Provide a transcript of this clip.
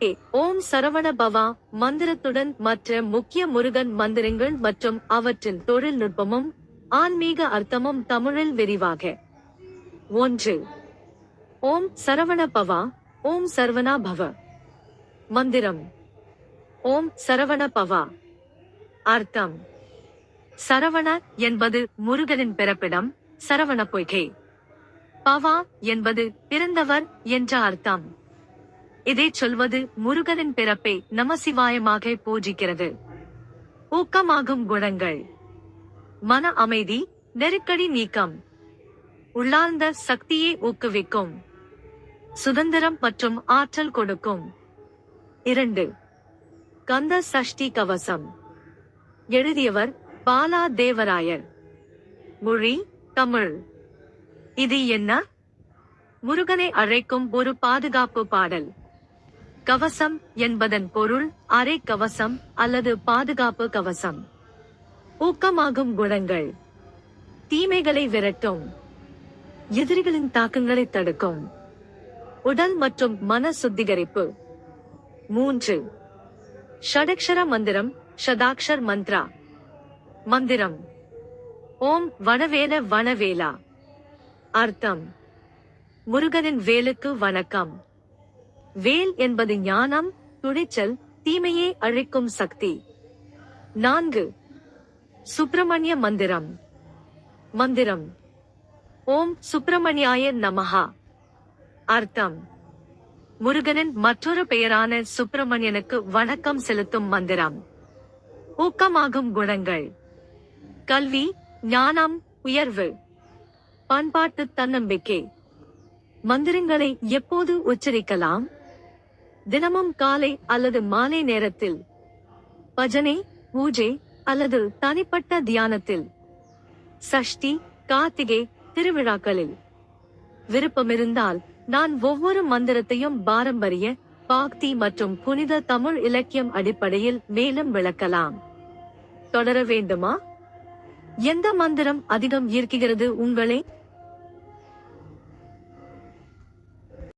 Okay. ஓம் சரவண பவா மந்திரத்துடன் மற்ற முக்கிய முருகன் மந்திரங்கள் மற்றும் அவற்றின் தொழில்நுட்பமும் ஆன்மீக அர்த்தமும் தமிழில் விரிவாக. 1. ஓம் சரவண பவா. ஓம் சரவணா பவ. மந்திரம். ஓம் சரவண பவா. அர்த்தம். சரவண என்பது முருகனின் பிறப்பிடம், சரவண பொய்கை. பவா என்பது பிறந்தவர் என்ற அர்த்தம். இதைச் சொல்வது முருகனின் பிறப்பை நமசிவாயமாக பூஜிக்கிறது. ஊக்கமாகும் குணங்கள். மன அமைதி, நெருக்கடி நீக்கம், உள்ளார்ந்த சக்தியை ஊக்குவிக்கும், சுதந்திரம் மற்றும் ஆற்றல் கொடுக்கும். 2. கந்த சஷ்டி கவசம். எழுதியவர் பாலா தேவராயர். மொழி தமிழ். இது என்ன? முருகனை அழைக்கும் ஒரு பாதுகாப்பு பாடல். கவசம் என்பதன் பொருள் அரை கவசம் அல்லது பாதுகாப்பு கவசம். ஊக்கமாகும் குணங்கள். தீமைகளை விரட்டும், எதிரிகளின் தாக்கங்களை தடுக்கும், உடல் மற்றும் மன சுத்திகரிப்பு. 3. ஷடக்ஷர மந்திரம், ஷதாக்ஷர் மந்த்ரா. மந்திரம். ஓம் வனவேல வனவேலா. அர்த்தம். முருகனின் வேலுக்கு வணக்கம். வேல் என்பது ஞானம், துணிச்சல், தீமையை அழிக்கும் சக்தி. 4. சுப்பிரமணிய மந்திரம். மந்திரம். ஓம் சுப்பிரமணியாய நமஹா. அர்த்தம். முருகனின் மற்றொரு பெயரான சுப்பிரமணியனுக்கு வணக்கம் செலுத்தும் மந்திரம். ஊக்கமாகும் குணங்கள். கல்வி, ஞானம், உயர்வு, பண்பாட்டு தன்னம்பிக்கை. மந்திரங்களை எப்போது உச்சரிக்கலாம்? தினமும் காலை அல்லது மாலை நேரத்தில், பஜனை, பூஜை அல்லது தனிப்பட்ட தியானத்தில், சஷ்டி, கார்த்திகை திருவிழாக்களில். விருப்பமிருந்தால் நான் ஒவ்வொரு மந்திரத்தையும் பாரம்பரிய, பாக்தி மற்றும் புனித தமிழ் இலக்கியம் அடிப்படையில் மேலும் விளக்கலாம். தொடர வேண்டுமா? எந்த மந்திரம் அதிகம் ஈர்க்கிறது உங்களை?